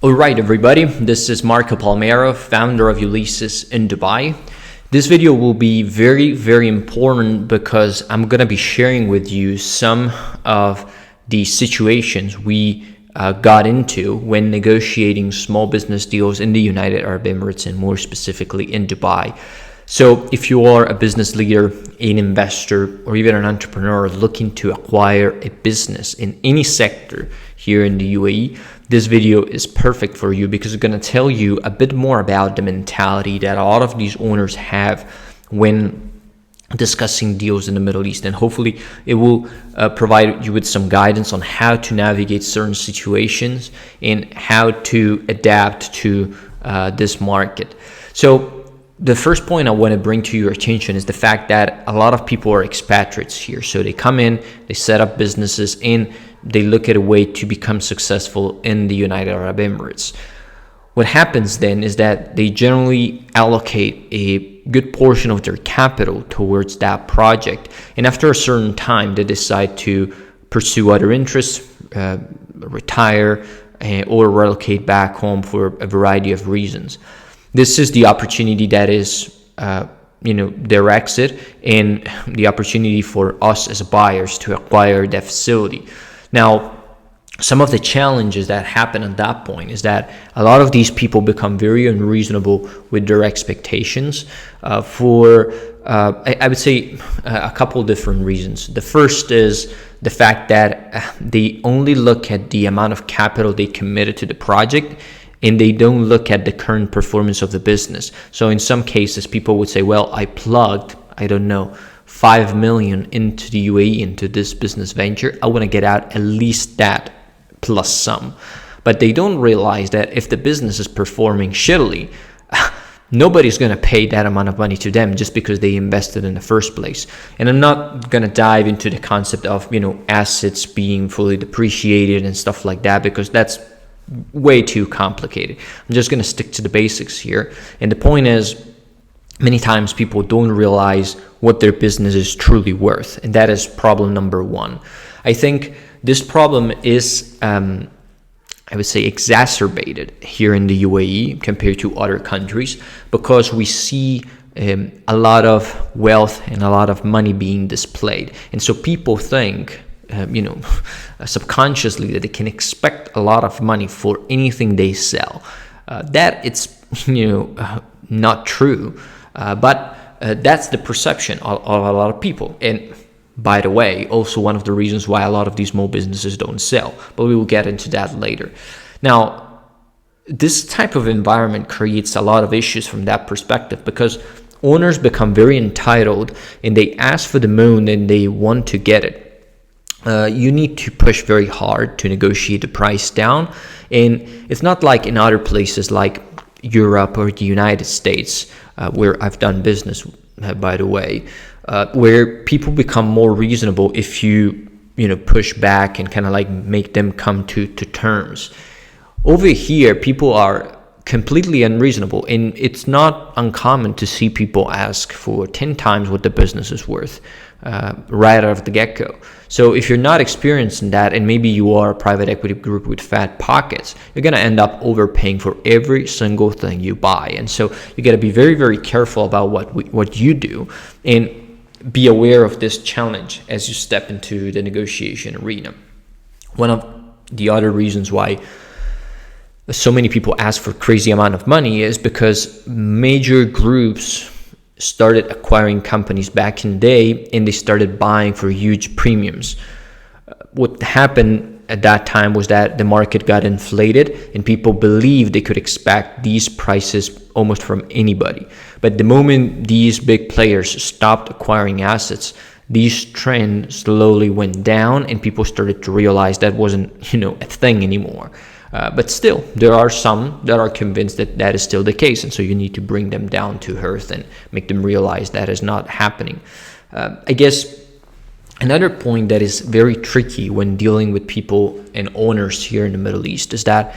All right, everybody, this is Marco Palmero, founder of Ulysses in Dubai. This video will be very, very important because I'm going to be sharing with you some of the situations we got into when negotiating small business deals in the United Arab Emirates and more specifically in Dubai. So if you are a business leader, an investor, or even an entrepreneur looking to acquire a business in any sector here in the UAE, this video is perfect for you because it's going to tell you a bit more about the mentality that a lot of these owners have when discussing deals in the Middle East, and hopefully it will provide you with some guidance on how to navigate certain situations and how to adapt to this market. So the first point I want to bring to your attention is the fact that a lot of people are expatriates here. So they come in, they set up businesses, and they look at a way to become successful in the United Arab Emirates. What happens then is that they generally allocate a good portion of their capital towards that project. And after a certain time, they decide to pursue other interests, retire, or relocate back home for a variety of reasons. This is the opportunity that is, their exit and the opportunity for us as buyers to acquire that facility. Now, some of the challenges that happen at that point is that a lot of these people become very unreasonable with their expectations for I would say a couple different reasons. The first is the fact that they only look at the amount of capital they committed to the project, and they don't look at the current performance of the business. So in some cases, people would say, well, I plugged, 5 million into the UAE, into this business venture. I want to get out at least that plus some. But they don't realize that if the business is performing shittily, nobody's going to pay that amount of money to them just because they invested in the first place. And I'm not going to dive into the concept of, assets being fully depreciated and stuff like that, because that's way too complicated. I'm just going to stick to the basics here. And the point is, many times people don't realize what their business is truly worth. And that is problem number one. I think this problem is, I would say, exacerbated here in the UAE compared to other countries, because we see a lot of wealth and a lot of money being displayed. And so people think, subconsciously, that they can expect a lot of money for anything they sell. That it's, not true. But that's the perception of a lot of people. And by the way, also one of the reasons why a lot of these small businesses don't sell. But we will get into that later. Now, this type of environment creates a lot of issues from that perspective, because owners become very entitled and they ask for the moon and they want to get it. You need to push very hard to negotiate the price down. And it's not like in other places like Europe or the United States, where I've done business, by the way, where people become more reasonable if you push back and kind of like make them come to terms. Over here, people are completely unreasonable, and it's not uncommon to see people ask for 10 times what the business is worth right out of the get-go. So if you're not experienced in that, and maybe you are a private equity group with fat pockets, you're going to end up overpaying for every single thing you buy. And so you got to be very, very careful about what you do, and be aware of this challenge as you step into the negotiation arena. One of the other reasons why so many people ask for crazy amount of money is because major groups started acquiring companies back in the day, and they started buying for huge premiums. What happened at that time was that the market got inflated and people believed they could expect these prices almost from anybody. But the moment these big players stopped acquiring assets, these trends slowly went down and people started to realize that wasn't, a thing anymore. But still, there are some that are convinced that that is still the case. And so you need to bring them down to earth and make them realize that is not happening. I guess another point that is very tricky when dealing with people and owners here in the Middle East is that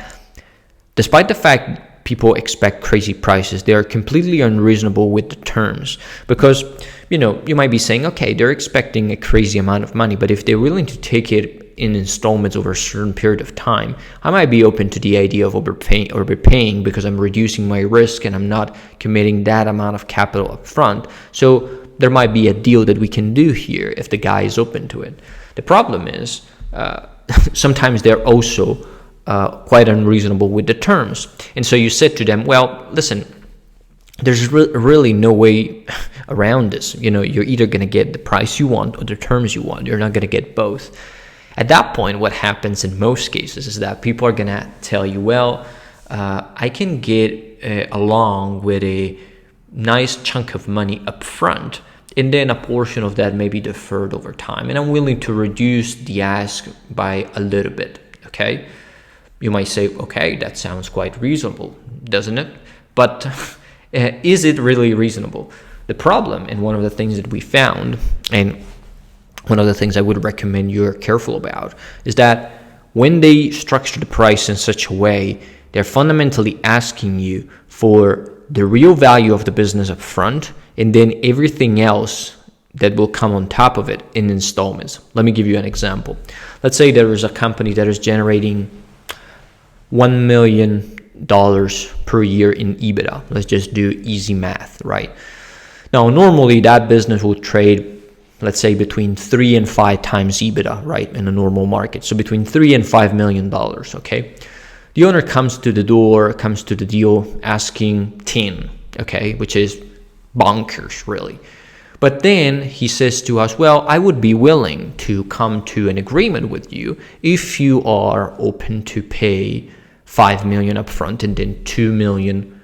despite the fact people expect crazy prices, they are completely unreasonable with the terms. Because, you might be saying, okay, they're expecting a crazy amount of money, but if they're willing to take it in installments over a certain period of time, I might be open to the idea of overpaying because I'm reducing my risk and I'm not committing that amount of capital up front. So there might be a deal that we can do here if the guy is open to it. The problem is sometimes they're also quite unreasonable with the terms. And so you said to them, well, listen, there's really no way around this. You're either going to get the price you want or the terms you want. You're not going to get both. At that point, what happens in most cases is that people are going to tell you, well, I can get along with a nice chunk of money up front, and then a portion of that may be deferred over time. And I'm willing to reduce the ask by a little bit, okay? You might say, okay, that sounds quite reasonable, doesn't it? But is it really reasonable? The problem, and one of the things that we found, and one of the things I would recommend you're careful about, is that when they structure the price in such a way, they're fundamentally asking you for the real value of the business up front, and then everything else that will come on top of it in installments. Let me give you an example. Let's say there is a company that is generating $1 million per year in EBITDA. Let's just do easy math, right? Now, normally that business will trade, let's say, between 3 and 5 times EBITDA, right, in a normal market. So between $3 and $5 million, okay? The owner comes to the deal asking 10, okay, which is bonkers, really. But then he says to us, well, I would be willing to come to an agreement with you if you are open to pay $5 million upfront and then $2 million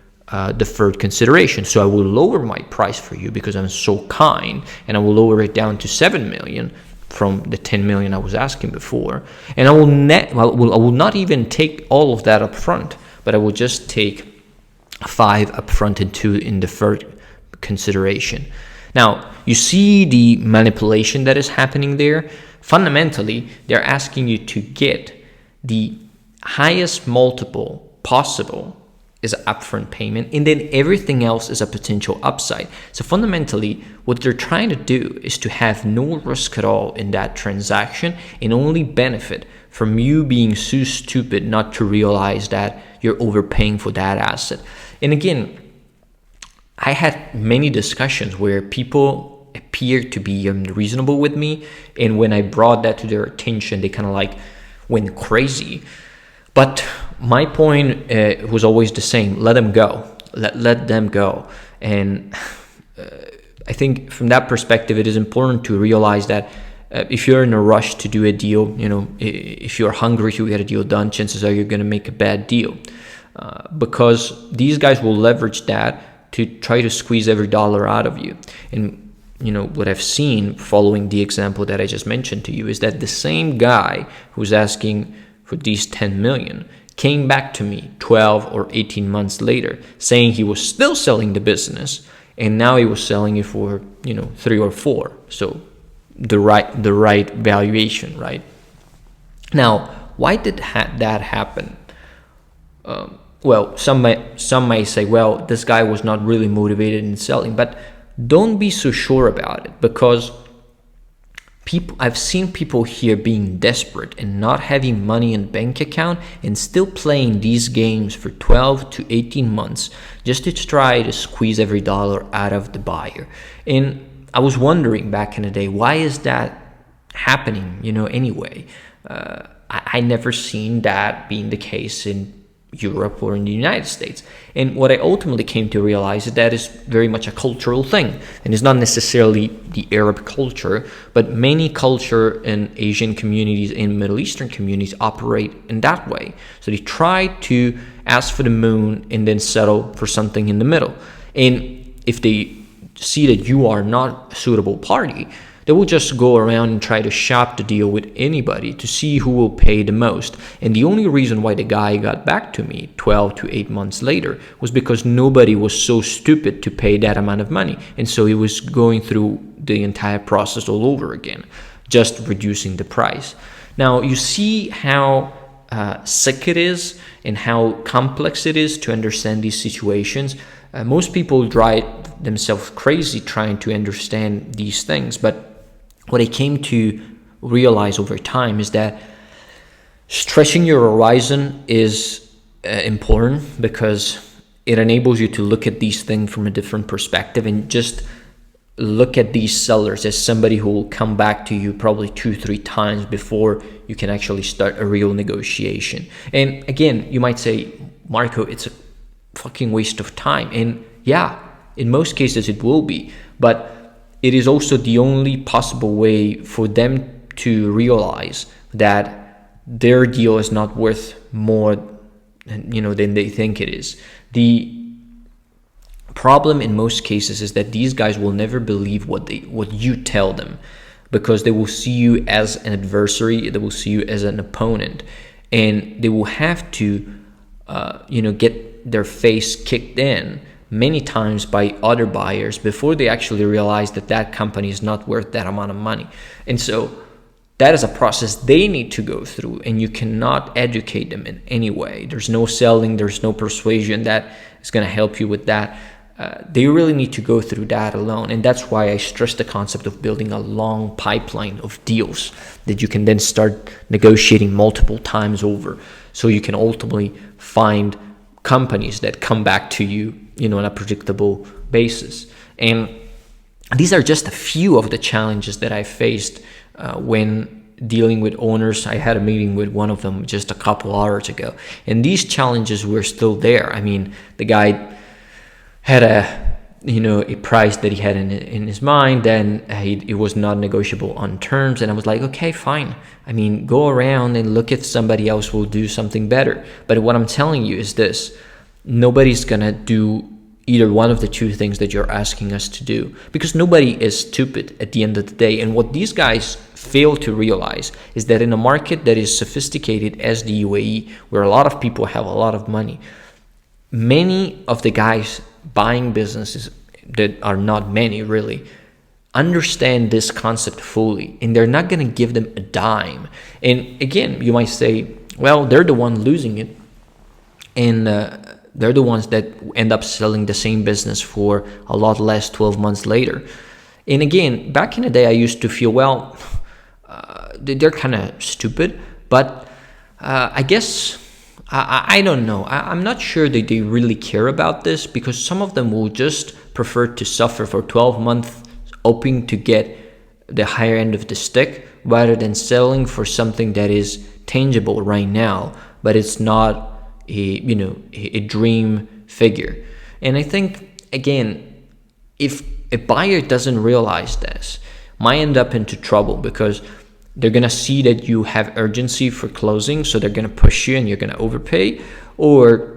deferred consideration. So I will lower my price for you because I'm so kind, and I will lower it down to $7 million from the $10 million I was asking before. And I will not even take all of that upfront, but I will just take 5 upfront and 2 in deferred consideration. Now, you see the manipulation that is happening there. Fundamentally, they're asking you to get the highest multiple possible is an upfront payment, and then everything else is a potential upside. So fundamentally, what they're trying to do is to have no risk at all in that transaction and only benefit from you being so stupid not to realize that you're overpaying for that asset. And again, I had many discussions where people appeared to be unreasonable with me, and when I brought that to their attention, they kind of like went crazy. But my point was always the same: let them go, let them go. And I think from that perspective, it is important to realize that if you're in a rush to do a deal, if you're hungry to get a deal done, chances are you're going to make a bad deal, because these guys will leverage that to try to squeeze every dollar out of you. And what I've seen following the example that I just mentioned to you is that the same guy who's asking for these 10 million came back to me 12 or 18 months later saying he was still selling the business, and now he was selling it for 3 or 4. So the right valuation, right? Now, why did that happen? Well, some might say, well, this guy was not really motivated in selling, but don't be so sure about it, because I've seen people here being desperate and not having money in bank account and still playing these games for 12 to 18 months just to try to squeeze every dollar out of the buyer. And I was wondering back in the day, why is that happening, anyway? I never seen that being the case in Europe or in the United States. And what I ultimately came to realize is that is very much a cultural thing, and it's not necessarily the Arab culture, but many culture in Asian communities and Middle Eastern communities operate in that way. So they try to ask for the moon and then settle for something in the middle. And if they see that you are not a suitable party, they will just go around and try to shop the deal with anybody to see who will pay the most. And the only reason why the guy got back to me 12 to 8 months later was because nobody was so stupid to pay that amount of money. And so he was going through the entire process all over again, just reducing the price. Now, you see how sick it is and how complex it is to understand these situations. Most people drive themselves crazy trying to understand these things, but what I came to realize over time is that stretching your horizon is important, because it enables you to look at these things from a different perspective and just look at these sellers as somebody who will come back to you probably 2-3 times before you can actually start a real negotiation. And again, you might say, Marco, it's a fucking waste of time. And yeah, in most cases it will be, but it is also the only possible way for them to realize that their deal is not worth more, than they think it is. The problem in most cases is that these guys will never believe what you tell them, because they will see you as an adversary, they will see you as an opponent, and they will have to get their face kicked in many times by other buyers before they actually realize that company is not worth that amount of money. And so that is a process they need to go through, and you cannot educate them in any way. There's no selling, there's no persuasion that is going to help you with that. They really need to go through that alone. And that's why I stress the concept of building a long pipeline of deals that you can then start negotiating multiple times over, so you can ultimately find companies that come back to you, on a predictable basis. And these are just a few of the challenges that I faced when dealing with owners. I had a meeting with one of them just a couple hours ago, and these challenges were still there. I mean, the guy had a price that he had in his mind, and it was not negotiable on terms. And I was like, okay, fine. I mean, go around and look if somebody else will do something better. But what I'm telling you is this: nobody's gonna do either one of the two things that you're asking us to do, because nobody is stupid at the end of the day. And what these guys fail to realize is that in a market that is sophisticated as the UAE, where a lot of people have a lot of money, many of the guys buying businesses, that are not many really, understand this concept fully, and they're not going to give them a dime. And again, you might say, well, they're the one losing it, and they're the ones that end up selling the same business for a lot less 12 months later. And again, back in the day, I used to feel, well, they're kind of stupid, but I guess I don't know. I'm not sure that they really care about this, because some of them will just prefer to suffer for 12 months hoping to get the higher end of the stick, rather than selling for something that is tangible right now, but it's not a dream figure. And I think, again, if a buyer doesn't realize this, might end up into trouble, because they're going to see that you have urgency for closing, so they're going to push you and you're going to overpay, or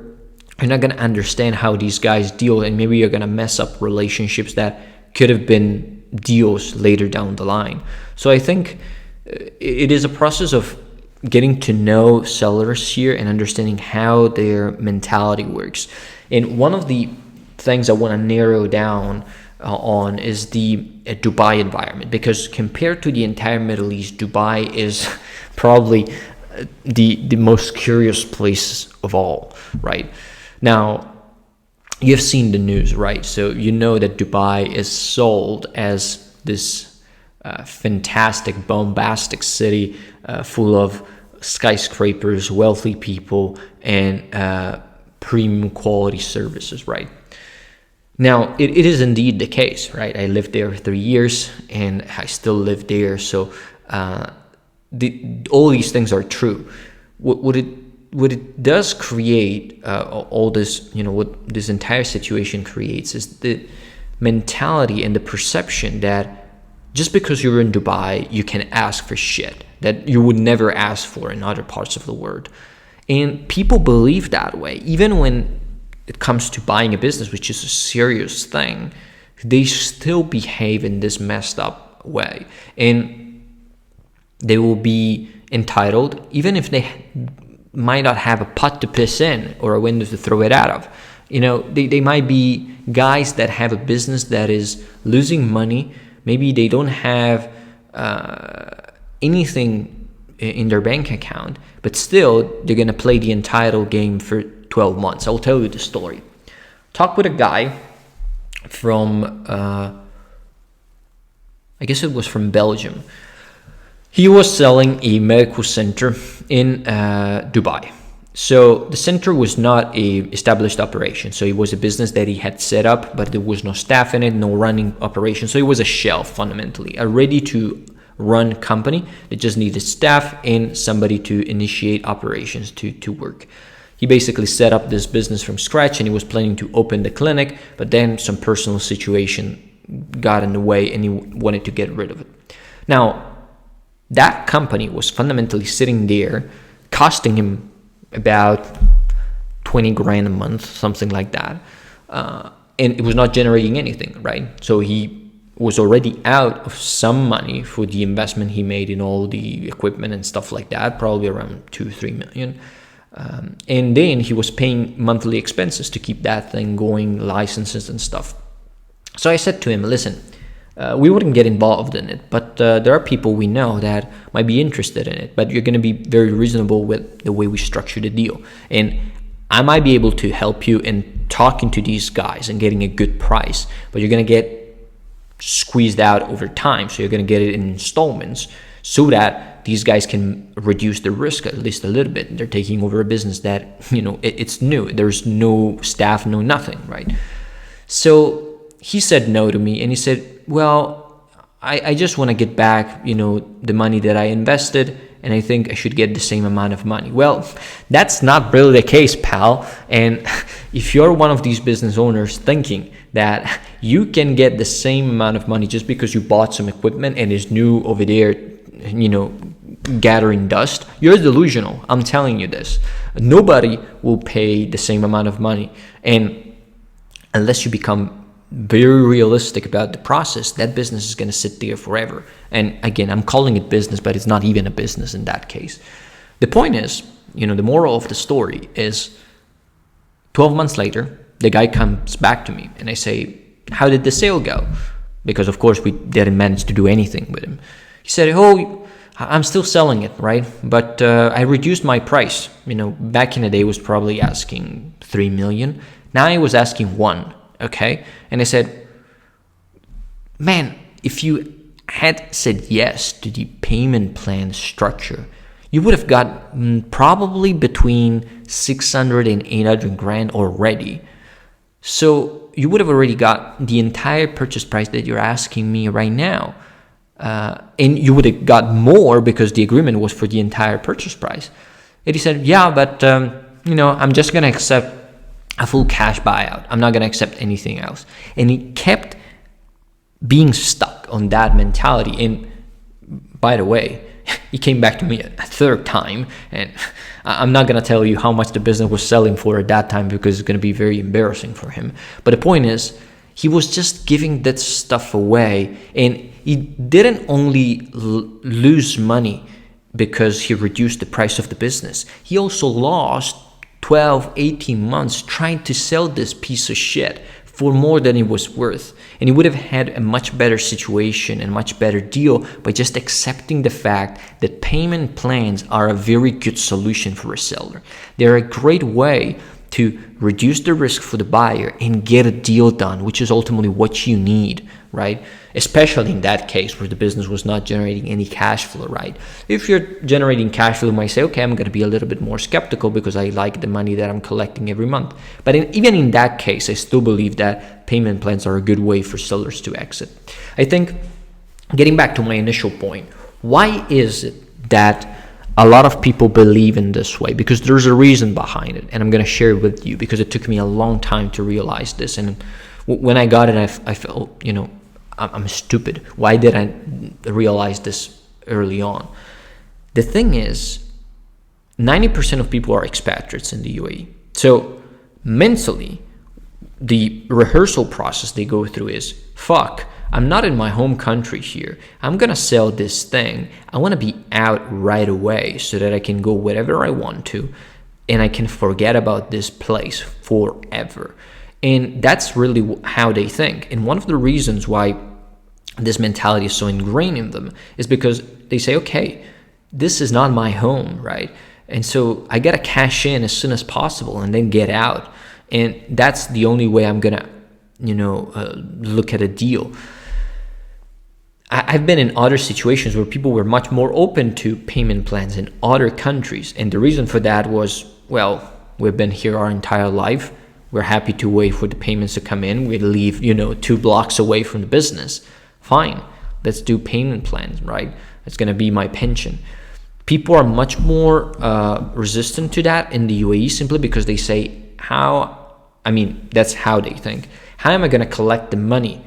you're not going to understand how these guys deal, and maybe you're going to mess up relationships that could have been deals later down the line. So I think it is a process of getting to know sellers here and understanding how their mentality works. And one of the things I want to narrow down on is the Dubai environment, because compared to the entire Middle East, Dubai is probably the most curious place of all, right? Now, you've seen the news, right? So you know that Dubai is sold as this fantastic, bombastic city full of skyscrapers, wealthy people, and premium quality services, right? Now, it is indeed the case, right? I lived there 3 years, and I still live there. So all these things are true. What it does create, all this, what this entire situation creates, is the mentality and the perception that just because you're in Dubai, you can ask for shit that you would never ask for in other parts of the world. And people believe that way, even when it comes to buying a business, which is a serious thing. They still behave in this messed up way, and they will be entitled, even if they might not have a pot to piss in or a window to throw it out of. They might be guys that have a business that is losing money. Maybe they don't have anything in their bank account, but still they're going to play the entitled game for 12 months. I'll tell you the story. Talk with a guy from, I guess it was from Belgium. He was selling a medical center in Dubai. So the center was not a established operation. So it was a business that he had set up, but there was no staff in it, no running operation. So it was a shell, fundamentally, a ready to run company that just needed staff and somebody to initiate operations to work. He basically set up this business from scratch, and he was planning to open the clinic, but then some personal situation got in the way and he wanted to get rid of it. Now, that company was fundamentally sitting there, costing him about 20 grand a month, something like that. And it was not generating anything, right? So he was already out of some money for the investment he made in all the equipment and stuff like that, probably around 2-3 million. And then he was paying monthly expenses to keep that thing going, licenses and stuff. So I said to him, listen, we wouldn't get involved in it, but there are people we know that might be interested in it, but you're going to be very reasonable with the way we structure the deal. And I might be able to help you in talking to these guys and getting a good price, but you're going to get squeezed out over time. So you're going to get it in installments so that these guys can reduce the risk at least a little bit. They're taking over a business that, it's new. There's no staff, no nothing, right? So he said no to me, and he said, well, I just want to get back, the money that I invested, and I think I should get the same amount of money. Well, that's not really the case, pal. And if you're one of these business owners thinking that you can get the same amount of money just because you bought some equipment and is new over there, gathering dust, you're delusional. I'm telling you this. Nobody will pay the same amount of money. And unless you become very realistic about the process, that business is going to sit there forever. And again, I'm calling it business, but it's not even a business in that case. The point is, the moral of the story is 12 months later, the guy comes back to me and I say, how did the sale go? Because of course we didn't manage to do anything with him. He said, oh, I'm still selling it, right? But I reduced my price. Back in the day, I was probably asking 3 million. Now I was asking 1. Okay. And I said, man, if you had said yes to the payment plan structure, you would have got probably between 600 and 800 grand already. So you would have already got the entire purchase price that you're asking me right now. And you would have got more because the agreement was for the entire purchase price. And he said, yeah, but, I'm just going to accept a full cash buyout. I'm not going to accept anything else. And he kept being stuck on that mentality. And by the way, he came back to me a third time. And I'm not going to tell you how much the business was selling for at that time because it's going to be very embarrassing for him. But the point is, he was just giving that stuff away. And he didn't only lose money because he reduced the price of the business. He also lost 12, 18 months trying to sell this piece of shit for more than it was worth. And he would have had a much better situation and much better deal by just accepting the fact that payment plans are a very good solution for a seller. They're a great way to reduce the risk for the buyer and get a deal done, which is ultimately what you need, right? Especially in that case where the business was not generating any cash flow, right? If you're generating cash flow, you might say, okay, I'm going to be a little bit more skeptical because I like the money that I'm collecting every month. But even in that case, I still believe that payment plans are a good way for sellers to exit. I think, getting back to my initial point, why is it that a lot of people believe in this way? Because there's a reason behind it, and I'm going to share it with you because it took me a long time to realize this. And when I got it, I felt, I'm stupid. Why did I realize this early on? The thing is, 90% of people are expatriates in the UAE. So mentally, the rehearsal process they go through is, fuck, I'm not in my home country here. I'm going to sell this thing. I want to be out right away so that I can go wherever I want to and I can forget about this place forever. And that's really how they think. And one of the reasons why this mentality is so ingrained in them is because they say, okay, this is not my home, right? And so I got to cash in as soon as possible and then get out. And that's the only way I'm going to, look at a deal. I've been in other situations where people were much more open to payment plans in other countries. And the reason for that was, well, we've been here our entire life. We're happy to wait for the payments to come in. We live, 2 blocks away from the business. Fine, let's do payment plans, right? It's going to be my pension. People are much more resistant to that in the UAE simply because they say, that's how they think. How am I going to collect the money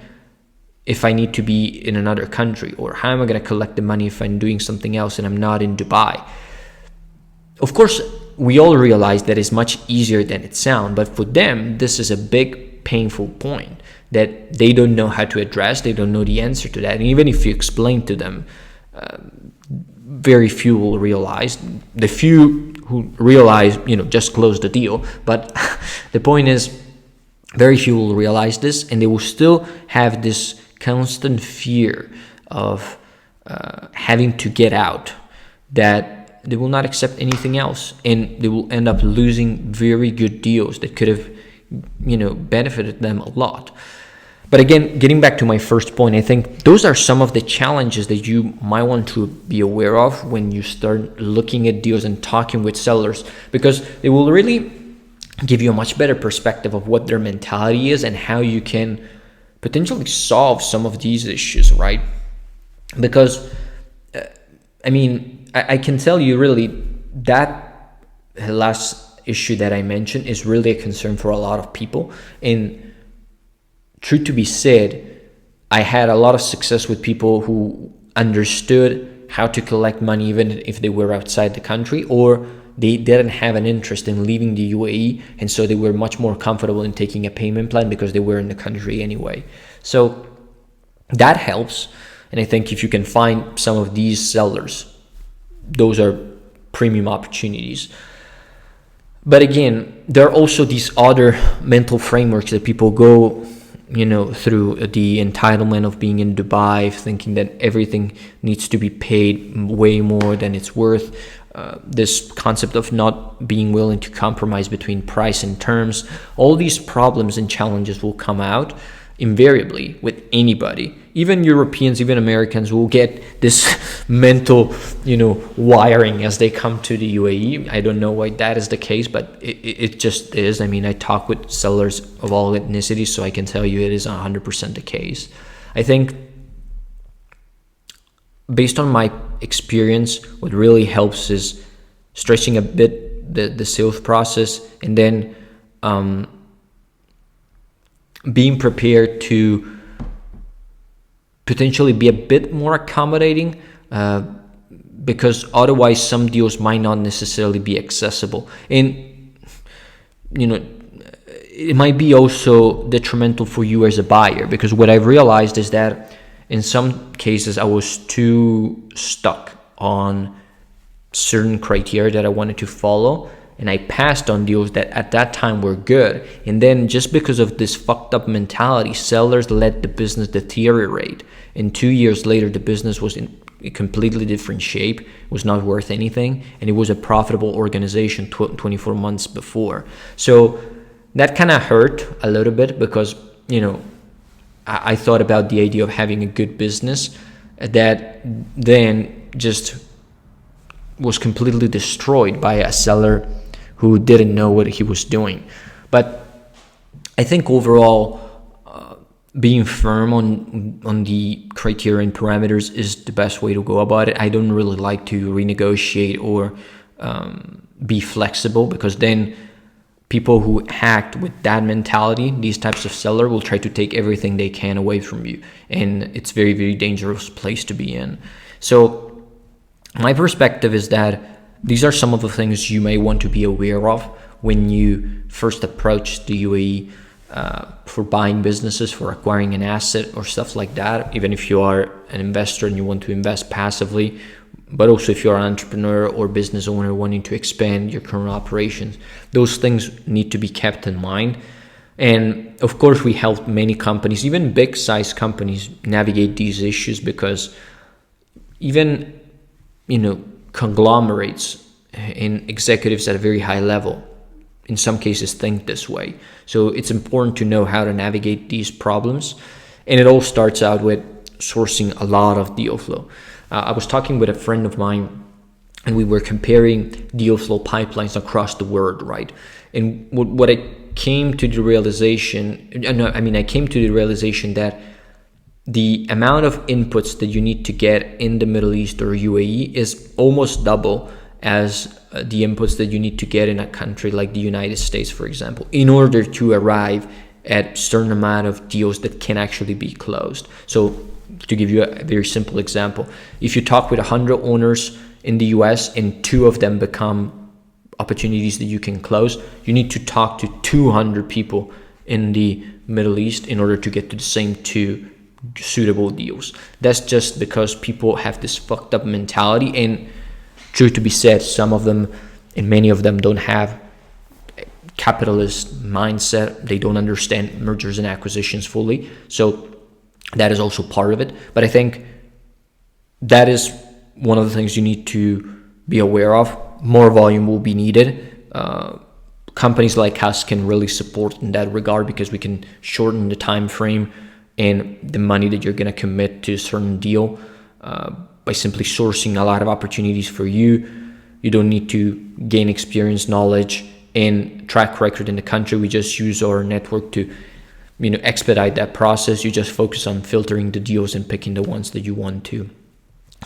if I need to be in another country? Or how am I going to collect the money if I'm doing something else and I'm not in Dubai? Of course, we all realize that it's much easier than it sounds, but for them, this is a big painful point that they don't know how to address. They don't know the answer to that. And even if you explain to them, very few will realize. The few who realize, just close the deal. But the point is, very few will realize this, and they will still have this constant fear of having to get out, that they will not accept anything else, and they will end up losing very good deals that could have, benefited them a lot. But again, getting back to my first point, I think those are some of the challenges that you might want to be aware of when you start looking at deals and talking with sellers, because they will really give you a much better perspective of what their mentality is and how you can potentially solve some of these issues, right? Because, I can tell you really that last issue that I mentioned is really a concern for a lot of people. And truth to be said, I had a lot of success with people who understood how to collect money even if they were outside the country, or they didn't have an interest in leaving the UAE, and so they were much more comfortable in taking a payment plan because they were in the country anyway. So that helps. And I think if you can find some of these sellers, those are premium opportunities. But again, there are also these other mental frameworks that people go, through the entitlement of being in Dubai, thinking that everything needs to be paid way more than it's worth. This concept of not being willing to compromise between price and terms. All these problems and challenges will come out invariably with anybody. Even Europeans, even Americans will get this mental, wiring as they come to the UAE. I don't know why that is the case, but it just is. I talk with sellers of all ethnicities, so I can tell you it is 100% the case. I think based on my experience, what really helps is stretching a bit the sales process, and then being prepared to potentially be a bit more accommodating, because otherwise some deals might not necessarily be accessible. And it might be also detrimental for you as a buyer, because what I've realized is that in some cases I was too stuck on certain criteria that I wanted to follow, and I passed on deals that at that time were good. And then just because of this fucked up mentality, sellers let the business deteriorate. And 2 years later, the business was in a completely different shape, was not worth anything, and it was a profitable organization 24 months before. So that kind of hurt a little bit, because, I thought about the idea of having a good business that then just was completely destroyed by a seller who didn't know what he was doing. But I think overall, being firm on the criteria and parameters is the best way to go about it. I don't really like to renegotiate or be flexible, because then people who act with that mentality, these types of seller, will try to take everything they can away from you, and it's very, very dangerous place to be in. So my perspective is that these are some of the things you may want to be aware of when you first approach the UAE for buying businesses, for acquiring an asset or stuff like that, even if you are an investor and you want to invest passively, but also if you're an entrepreneur or business owner wanting to expand your current operations. Those things need to be kept in mind. And of course, we help many companies, even big size companies, navigate these issues, because even, conglomerates and executives at a very high level, in some cases, think this way. So it's important to know how to navigate these problems. And it all starts out with sourcing a lot of deal flow. I was talking with a friend of mine, and we were comparing deal flow pipelines across the world, right? And what I came to the realization, I came to the realization that the amount of inputs that you need to get in the Middle East or UAE is almost double as the inputs that you need to get in a country like the United States, for example, in order to arrive at a certain amount of deals that can actually be closed. So to give you a very simple example, if you talk with 100 owners in the US and 2 of them become opportunities that you can close, you need to talk to 200 people in the Middle East in order to get to the same 2 suitable deals. That's just because people have this fucked up mentality, and true to be said, some of them and many of them don't have capitalist mindset. They don't understand mergers and acquisitions fully. So that is also part of it. But I think that is one of the things you need to be aware of. More volume will be needed. Companies like us can really support in that regard because we can shorten the time frame and the money that you're going to commit to a certain deal by simply sourcing a lot of opportunities for you. You don't need to gain experience, knowledge, and track record in the country. We just use our network to expedite that process. You just focus on filtering the deals and picking the ones that you want to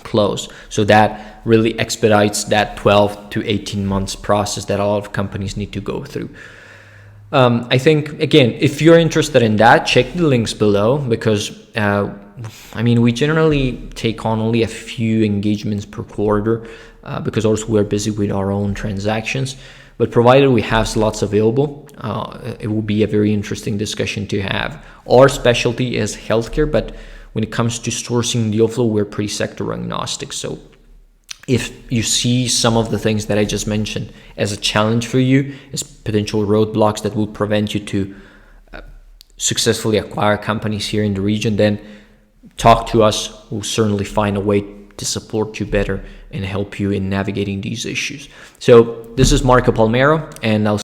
close. So that really expedites that 12 to 18 months process that a lot of companies need to go through. I think, again, if you're interested in that, check the links below, because we generally take on only a few engagements per quarter because also we're busy with our own transactions. But provided we have slots available, it will be a very interesting discussion to have. Our specialty is healthcare, but when it comes to sourcing deal flow, we're pretty sector agnostic. So if you see some of the things that I just mentioned as a challenge for you, as potential roadblocks that will prevent you to successfully acquire companies here in the region, then talk to us. We'll certainly find a way to support you better and help you in navigating these issues. So this is Marco Palmero, and I'll